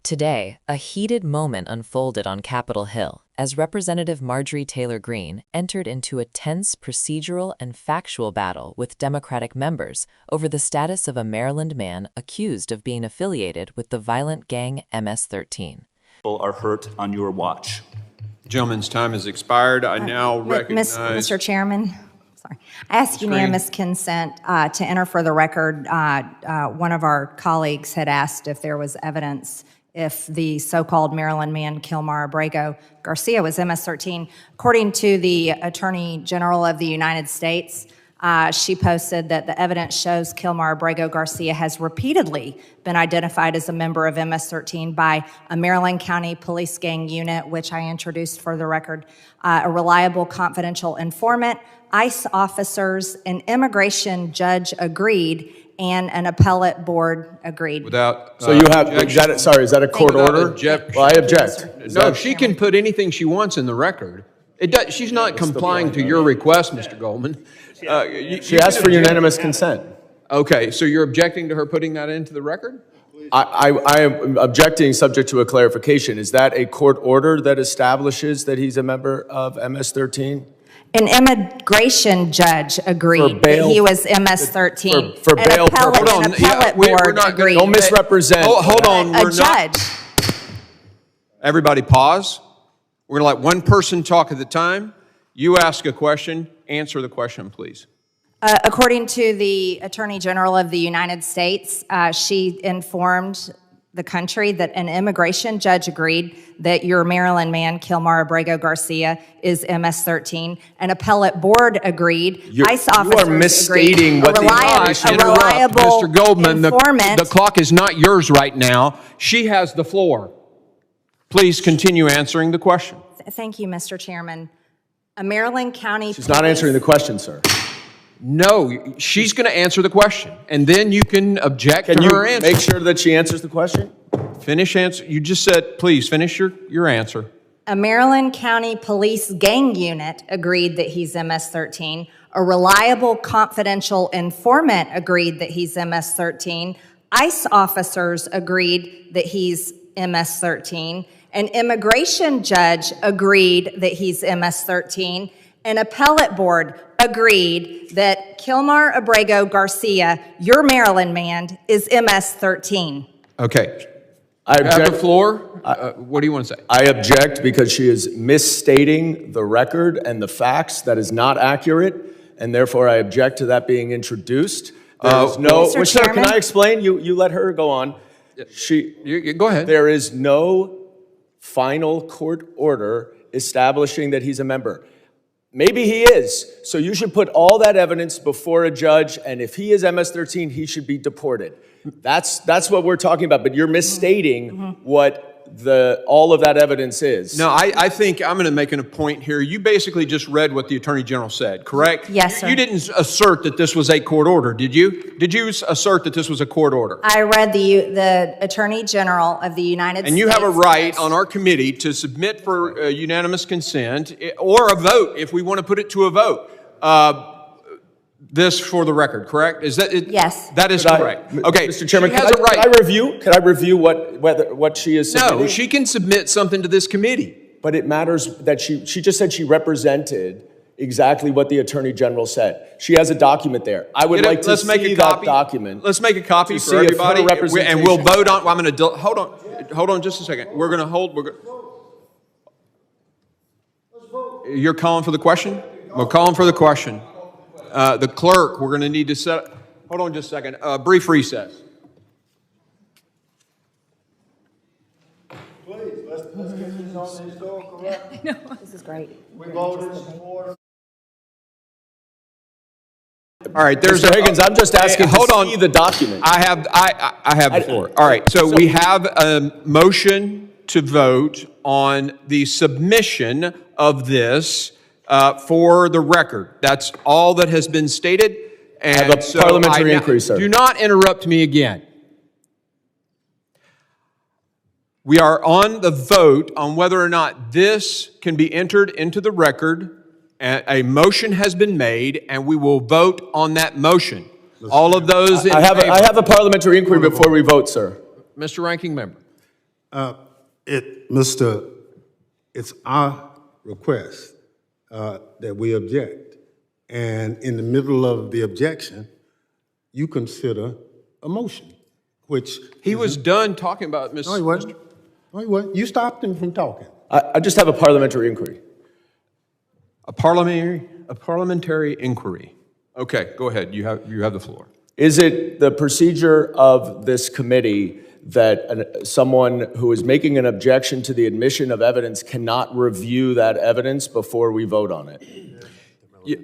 Today, a heated moment unfolded on Capitol Hill as Representative Marjorie Taylor Greene entered into a tense procedural and factual battle with Democratic members over the status of a Maryland man accused of being affiliated with the violent gang MS-13. People are hurt on your watch. Gentleman's time has expired. I now recognize... Mr. Chairman, sorry. I ask unanimous consent to enter for the record. One of our colleagues had asked if there was evidence if the so-called Maryland man, Kilmar Abrego Garcia, was MS-13. According to the Attorney General of the United States, she posted that the evidence shows Kilmar Abrego Garcia has repeatedly been identified as a member of MS-13 by a Maryland County Police Gang unit, which I introduced for the record, a reliable confidential informant, ICE officers, an immigration judge agreed, and an appellate board agreed. Without so you have, is that a court order? Objection. Well, I object. No, she can put anything she wants in the record. She's not complying to your request, Mr. Goldman. She asked for unanimous consent. Okay, so you're objecting to her putting that into the record? I am objecting subject to a clarification. Is that a court order that establishes that he's a member of MS-13? An immigration judge agreed that he was MS-13. For bail purposes. An appellate board agreed. Don't misrepresent. Hold on. A judge. Everybody pause. We're going to let one person talk at a time. You ask a question. Answer the question, please. According to the Attorney General of the United States, she informed the country that an immigration judge agreed that your Maryland man, Kilmar Abrego Garcia, is MS-13. An appellate board agreed. ICE officers you are misstating agreed. What the reliable Mr. Goldman, informant. the clock is not yours right now. She has the floor. Please continue answering the question. Thank you, Mr. Chairman. A Maryland County She's not answering the question, sir. No, she's going to answer the question, and then you can object to her answer. Make sure that she answers the question? Finish answer. You just said, please, finish your answer. A Maryland County Police Gang unit agreed that he's MS-13. A reliable confidential informant agreed that he's MS-13. ICE officers agreed that he's MS-13. An immigration judge agreed that he's MS-13. An appellate board agreed that Kilmar Abrego Garcia, your Maryland man, is MS-13. Okay. I object. Have the floor. What do you want to say? I object because she is misstating the record and the facts. That is not accurate, and therefore I object to that being introduced. There is no. Mr. Sir, Chairman? can I explain? You let her go on. Go ahead. There is no final court order establishing that he's a member. Maybe he is. So you should put all that evidence before a judge, and if he is MS-13, he should be deported. That's what we're talking about, but you're misstating what all of that evidence is. No, I think I'm going to make a point here. You basically just read what the Attorney General said, correct? Yes, sir. You didn't assert that this was a court order, did you? Did you assert that this was a court order? I read the Attorney General of the United States. And you have a right on our committee to submit for unanimous consent or a vote if we want to put it to a vote. This for the record, correct? Is that it? Yes. That is correct. Okay, Mr. Chairman, she has a right. Can I review what she is submitting? No, she can submit something to this committee. But it matters that she just said she represented exactly what the Attorney General said. She has a document there. I would like to see that document. Let's make a copy for everybody, and we'll vote on. I'm going to hold on just a second. We're going to hold. You're calling for the question? We're calling for the question. The clerk, we're going to need to set. Hold on just a second. Brief recess. Please, let's get this on the historical record. This is great. We voted in support. All right, there's Mr. Higgins, I'm just asking to see the document. I have the floor. All right, so we have a motion to vote on the submission of this for the record. That's all that has been stated. And I have a parliamentary inquiry, sir. Do not interrupt me again. We are on the vote on whether or not this can be entered into the record. A motion has been made, and we will vote on that motion. All of those in favor. I have a parliamentary inquiry before we vote, sir. Mr. Ranking Member. It's our request that we object. And in the middle of the objection, you consider a motion, which... He was done talking about Ms. No, he wasn't. No, he wasn't. You stopped him from talking. I just have a parliamentary inquiry. A parliamentary inquiry. Okay, go ahead. You have the floor. Is it the procedure of this committee that someone who is making an objection to the admission of evidence cannot review that evidence before we vote on it? Yeah,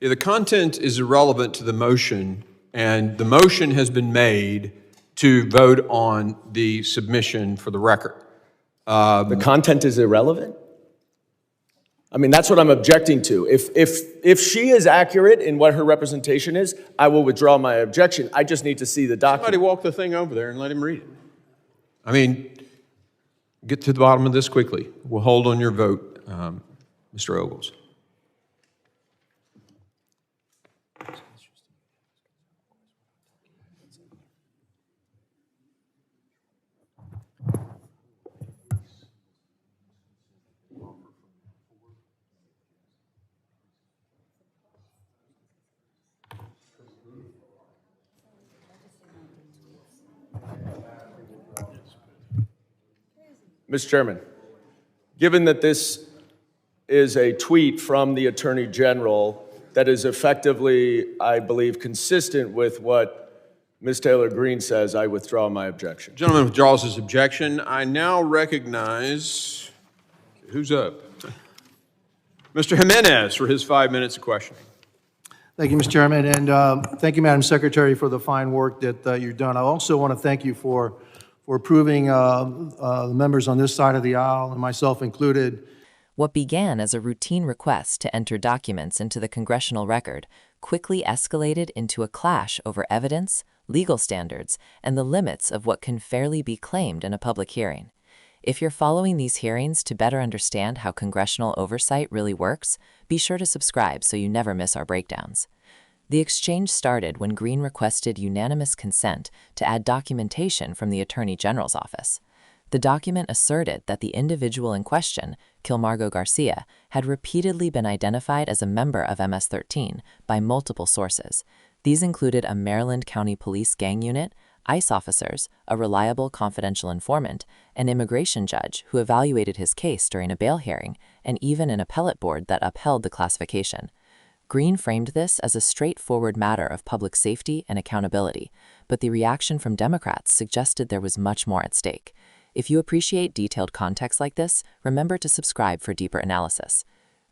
the content is irrelevant to the motion, and the motion has been made to vote on the submission for the record. The content is irrelevant? I mean, that's what I'm objecting to. If she is accurate in what her representation is, I will withdraw my objection. I just need to see the document. Somebody walk the thing over there and let him read it. I mean, get to the bottom of this quickly. We'll hold on your vote, Mr. Ogles. Mr. Chairman, given that this is a tweet from the Attorney General that is effectively, I believe, consistent with what Ms. Taylor Greene says, I withdraw my objection. Gentleman withdraws his objection. I now recognize, who's up? Mr. Jimenez for his 5 minutes of questioning. Thank you, Mr. Chairman, and thank you, Madam Secretary, for the fine work that you've done. I also want to thank you for approving the members on this side of the aisle, and myself included. What began as a routine request to enter documents into the congressional record quickly escalated into a clash over evidence, legal standards, and the limits of what can fairly be claimed in a public hearing. If you're following these hearings to better understand how congressional oversight really works, be sure to subscribe so you never miss our breakdowns. The exchange started when Greene requested unanimous consent to add documentation from the Attorney General's office. The document asserted that the individual in question, Kilmargo Garcia, had repeatedly been identified as a member of MS-13 by multiple sources. These included a Maryland County Police gang unit, ICE officers, a reliable confidential informant, an immigration judge who evaluated his case during a bail hearing, and even an appellate board that upheld the classification. Greene framed this as a straightforward matter of public safety and accountability, but the reaction from Democrats suggested there was much more at stake. If you appreciate detailed context like this, remember to subscribe for deeper analysis.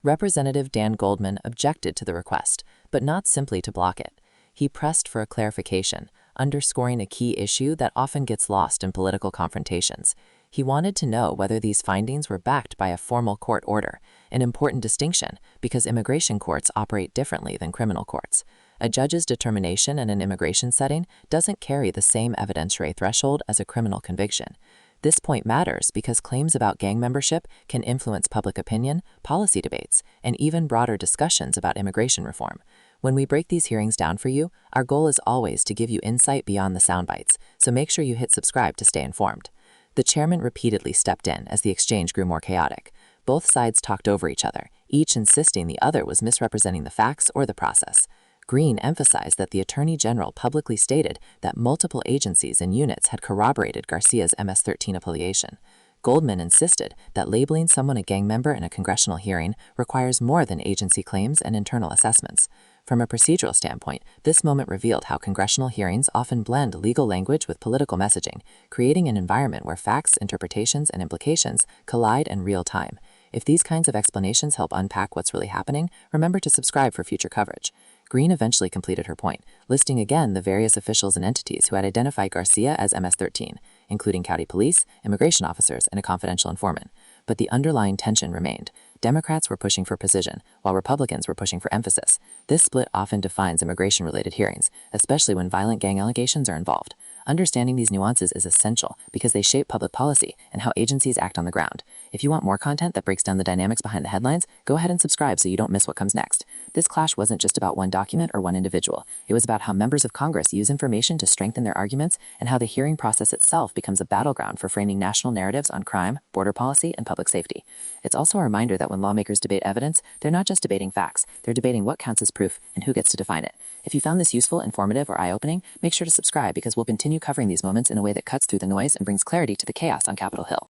Representative Dan Goldman objected to the request, but not simply to block it. He pressed for a clarification, underscoring a key issue that often gets lost in political confrontations. He wanted to know whether these findings were backed by a formal court order, an important distinction because immigration courts operate differently than criminal courts. A judge's determination in an immigration setting doesn't carry the same evidentiary threshold as a criminal conviction. This point matters because claims about gang membership can influence public opinion, policy debates, and even broader discussions about immigration reform. When we break these hearings down for you, our goal is always to give you insight beyond the sound bites, so make sure you hit subscribe to stay informed. The chairman repeatedly stepped in as the exchange grew more chaotic. Both sides talked over each other, each insisting the other was misrepresenting the facts or the process. Greene emphasized that the Attorney General publicly stated that multiple agencies and units had corroborated Garcia's MS-13 affiliation. Goldman insisted that labeling someone a gang member in a congressional hearing requires more than agency claims and internal assessments. From a procedural standpoint, this moment revealed how congressional hearings often blend legal language with political messaging, creating an environment where facts, interpretations, and implications collide in real time. If these kinds of explanations help unpack what's really happening, remember to subscribe for future coverage. Greene eventually completed her point, listing again the various officials and entities who had identified Garcia as MS-13, including county police, immigration officers, and a confidential informant. But the underlying tension remained. Democrats were pushing for precision, while Republicans were pushing for emphasis. This split often defines immigration-related hearings, especially when violent gang allegations are involved. Understanding these nuances is essential because they shape public policy and how agencies act on the ground. If you want more content that breaks down the dynamics behind the headlines, go ahead and subscribe so you don't miss what comes next. This clash wasn't just about one document or one individual. It was about how members of Congress use information to strengthen their arguments and how the hearing process itself becomes a battleground for framing national narratives on crime, border policy, and public safety. It's also a reminder that when lawmakers debate evidence, they're not just debating facts, they're debating what counts as proof and who gets to define it. If you found this useful, informative, or eye-opening, make sure to subscribe because we'll continue covering these moments in a way that cuts through the noise and brings clarity to the chaos on Capitol Hill.